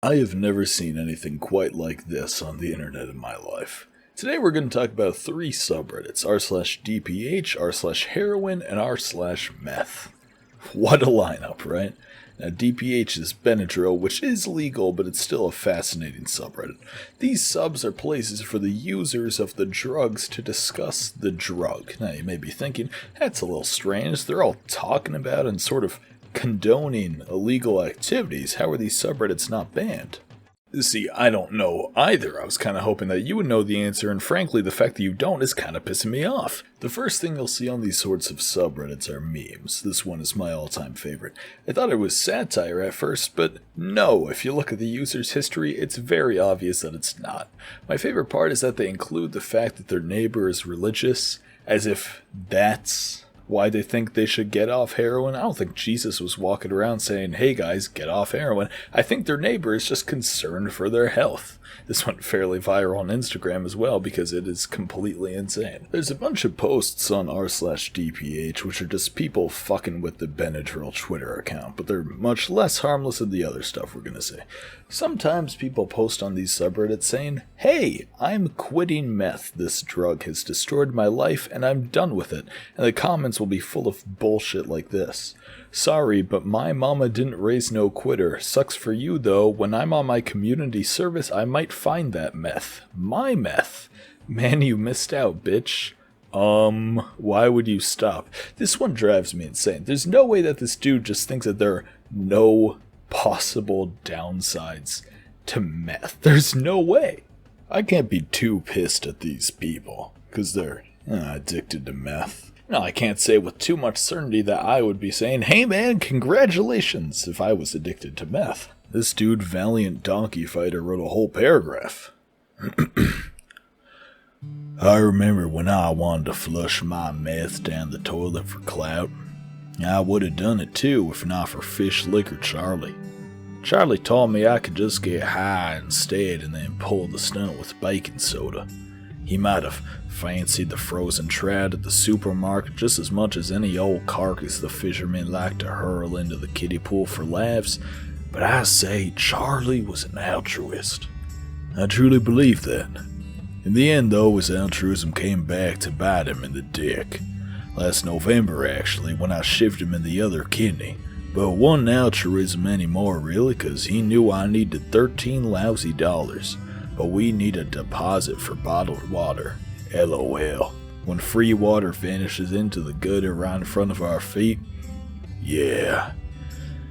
I have never seen anything quite like this on the internet in my life. Today we're going to talk about 3 subreddits, r/DPH, r/heroin, and r/meth. What a lineup, right? Now DPH is Benadryl, which is legal, but it's still a fascinating subreddit. These subs are places for the users of the drugs to discuss the drug. Now you may be thinking, that's a little strange, they're all talking about and sort of condoning illegal activities. How are these subreddits not banned? See, I don't know either. I was kind of hoping that you would know the answer, and frankly, the fact that you don't is kind of pissing me off. The first thing you'll see on these sorts of subreddits are memes. This one is my all-time favorite. I thought it was satire at first, but no, if you look at the user's history, it's very obvious that it's not. My favorite part is that they include the fact that their neighbor is religious, as if that's why they think they should get off heroin. I don't think Jesus was walking around saying, hey guys, get off heroin. I think their neighbor is just concerned for their health. This went fairly viral on Instagram as well because it is completely insane. There's a bunch of posts on r/DPH which are just people fucking with the Benadryl Twitter account, but they're much less harmless than the other stuff we're gonna say. Sometimes people post on these subreddits saying, hey, I'm quitting meth. This drug has destroyed my life and I'm done with it. And the comments will be full of bullshit like this. Sorry, but my mama didn't raise no quitter. Sucks for you though. When I'm on my community service, I might find that meth. My meth. Man, you missed out, bitch. Why would you stop? This one drives me insane. There's no way that this dude just thinks that there are no possible downsides to meth. There's no way. I can't be too pissed at these people because they're addicted to meth. No, I can't say with too much certainty that I would be saying, hey man, congratulations, if I was addicted to meth. This dude, Valiant Donkey Fighter, wrote a whole paragraph. I remember when I wanted to flush my meth down the toilet for clout. I would have done it too if not for Fish Liquor Charlie. Charlie told me I could just get high instead and then pull the stunt with baking soda. He might have fancied the frozen trout at the supermarket just as much as any old carcass the fishermen like to hurl into the kiddie pool for laughs, but I say Charlie was an altruist. I truly believe that. In the end though, his altruism came back to bite him in the dick. Last November actually, when I shifted him in the other kidney. But it wasn't altruism anymore really, cause he knew I needed 13 lousy dollars. But we need a deposit for bottled water. LOL. When free water vanishes into the gutter right in front of our feet? Yeah.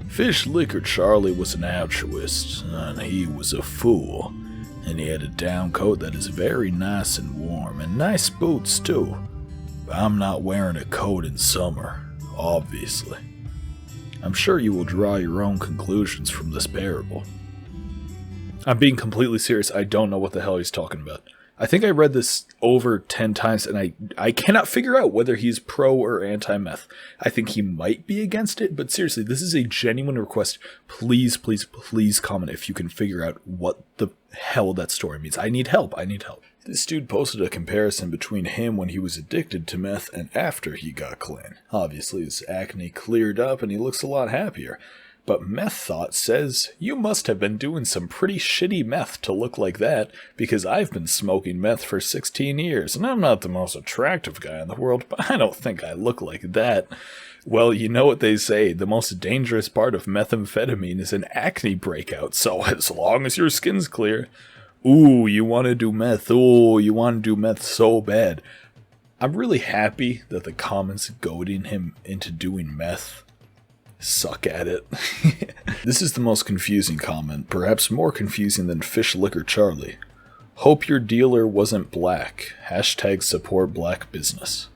Fish Liquor Charlie was an altruist, and he was a fool. And he had a down coat that is very nice and warm, and nice boots too. But I'm not wearing a coat in summer, obviously. I'm sure you will draw your own conclusions from this parable. I'm being completely serious. I don't know what the hell he's talking about. I think I read this over 10 times, and I cannot figure out whether he's pro or anti-meth. I think he might be against it, but seriously, this is a genuine request. Please, please, please comment if you can figure out what the hell that story means. I need help. I need help. This dude posted a comparison between him when he was addicted to meth and after he got clean. Obviously, his acne cleared up and he looks a lot happier. But Meth Thought says, you must have been doing some pretty shitty meth to look like that, because I've been smoking meth for 16 years, and I'm not the most attractive guy in the world, but I don't think I look like that. Well, you know what they say, the most dangerous part of methamphetamine is an acne breakout, so as long as your skin's clear. Ooh, you want to do meth, ooh, you want to do meth so bad. I'm really happy that the comments goading him into doing meth suck at it. This is the most confusing comment, perhaps more confusing than Fish Liquor Charlie. Hope your dealer wasn't black. Hashtag support black business.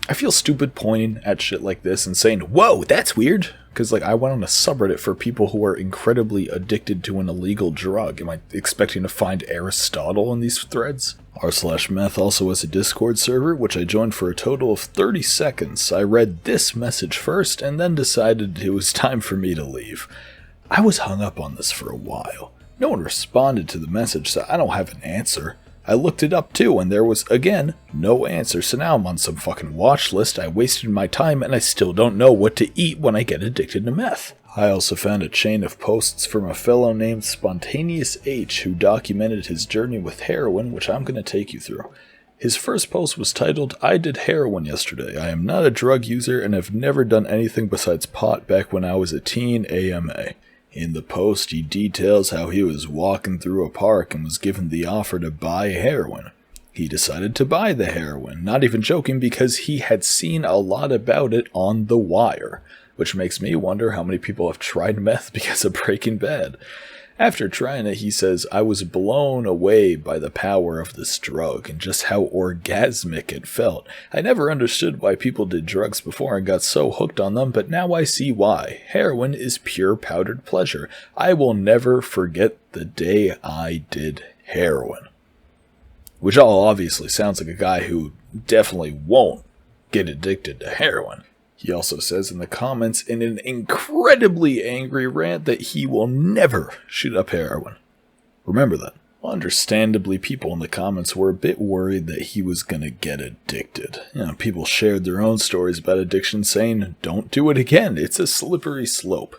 I feel stupid pointing at shit like this and saying, whoa, that's weird. Because I went on a subreddit for people who are incredibly addicted to an illegal drug. Am I expecting to find Aristotle in these threads? r/meth also has a Discord server, which I joined for a total of 30 seconds. I read this message first, and then decided it was time for me to leave. I was hung up on this for a while. No one responded to the message, so I don't have an answer. I looked it up too, and there was, again, no answer. So now I'm on some fucking watch list. I wasted my time, and I still don't know what to eat when I get addicted to meth. I also found a chain of posts from a fellow named Spontaneous H who documented his journey with heroin, which I'm going to take you through. His first post was titled, "I did heroin yesterday. I am not a drug user and have never done anything besides pot back when I was a teen AMA." In the post, he details how he was walking through a park and was given the offer to buy heroin. He decided to buy the heroin, not even joking, because he had seen a lot about it on The Wire, which makes me wonder how many people have tried meth because of Breaking Bad. After trying it, he says, "I was blown away by the power of this drug and just how orgasmic it felt. I never understood why people did drugs before and got so hooked on them, but now I see why. Heroin is pure powdered pleasure. I will never forget the day I did heroin." Which all obviously sounds like a guy who definitely won't get addicted to heroin. He also says in the comments in an incredibly angry rant that he will never shoot up heroin. Remember that. Understandably, people in the comments were a bit worried that he was gonna get addicted. People shared their own stories about addiction saying, "Don't do it again, it's a slippery slope."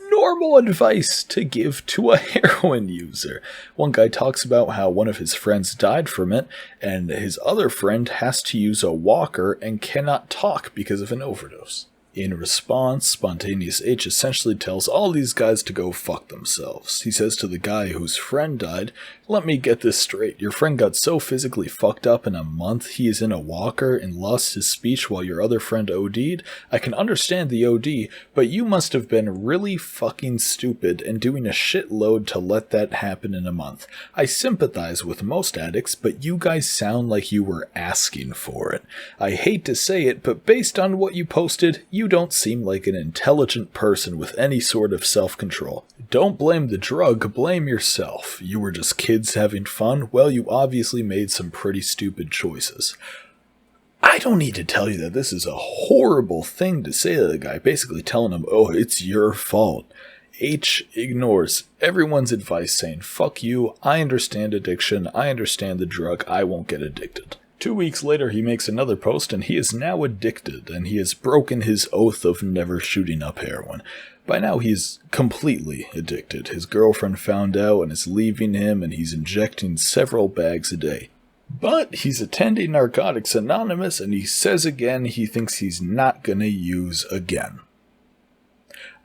Normal advice to give to a heroin user. One guy talks about how one of his friends died from it, and his other friend has to use a walker and cannot talk because of an overdose. In response, Spontaneous H essentially tells all these guys to go fuck themselves. He says to the guy whose friend died, "Let me get this straight. Your friend got so physically fucked up in a month he is in a walker and lost his speech while your other friend OD'd? I can understand the OD, but you must have been really fucking stupid and doing a shitload to let that happen in a month. I sympathize with most addicts, but you guys sound like you were asking for it. I hate to say it, but based on what you posted, you don't seem like an intelligent person with any sort of self-control. Don't blame the drug, blame yourself. You were just kids having fun? Well, you obviously made some pretty stupid choices." I don't need to tell you that this is a horrible thing to say to the guy, basically telling him, "Oh, it's your fault." H ignores everyone's advice saying, "Fuck you, I understand addiction, I understand the drug, I won't get addicted." 2 weeks later, he makes another post, and he is now addicted, and he has broken his oath of never shooting up heroin. By now, he's completely addicted. His girlfriend found out and is leaving him, and he's injecting several bags a day. But he's attending Narcotics Anonymous, and he says again he thinks he's not gonna use again.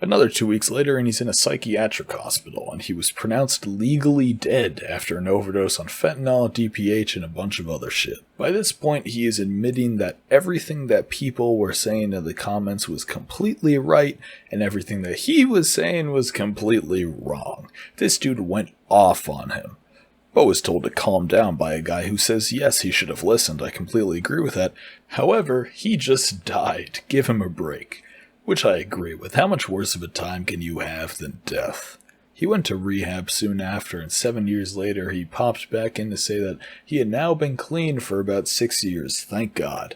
Another 2 weeks later, and he's in a psychiatric hospital, and he was pronounced legally dead after an overdose on fentanyl, DPH, and a bunch of other shit. By this point, he is admitting that everything that people were saying in the comments was completely right, and everything that he was saying was completely wrong. This dude went off on him. Bo was told to calm down by a guy who says yes, he should have listened. I completely agree with that. However, he just died. Give him a break. Which I agree with. How much worse of a time can you have than death? He went to rehab soon after, and 7 years later he popped back in to say that he had now been clean for about 6 years, thank God.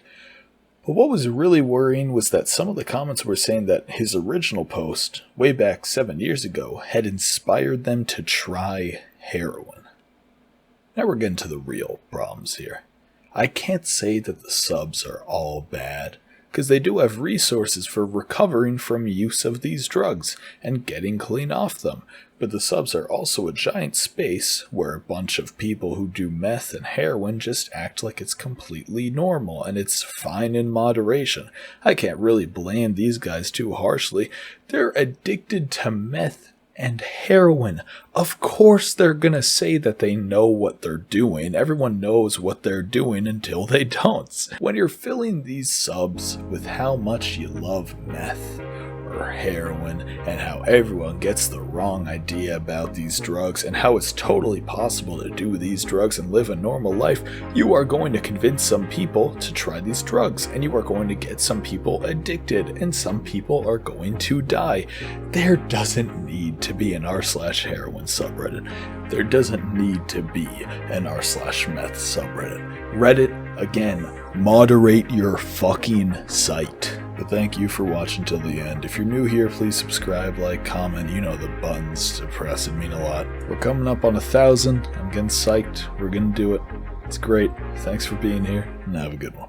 But what was really worrying was that some of the comments were saying that his original post, way back 7 years ago, had inspired them to try heroin. Now we're getting to the real problems here. I can't say that the subs are all bad, because they do have resources for recovering from use of these drugs and getting clean off them. But the subs are also a giant space where a bunch of people who do meth and heroin just act like it's completely normal and it's fine in moderation. I can't really blame these guys too harshly. They're addicted to meth and heroin. Of course they're gonna say that they know what they're doing. Everyone knows what they're doing until they don't. When you're filling these subs with how much you love meth or heroin and how everyone gets the wrong idea about these drugs and how it's totally possible to do these drugs and live a normal life, you are going to convince some people to try these drugs, and you are going to get some people addicted, and some people are going to die. There doesn't need to be an r/heroin subreddit. There doesn't need to be an r/meth subreddit. Reddit, again, moderate your fucking site. But thank you for watching till the end. If you're new here, please subscribe, like, comment. You know the buttons to press. It mean a lot. We're coming up on 1,000. I'm getting psyched. We're gonna do it. It's great. Thanks for being here, and have a good one.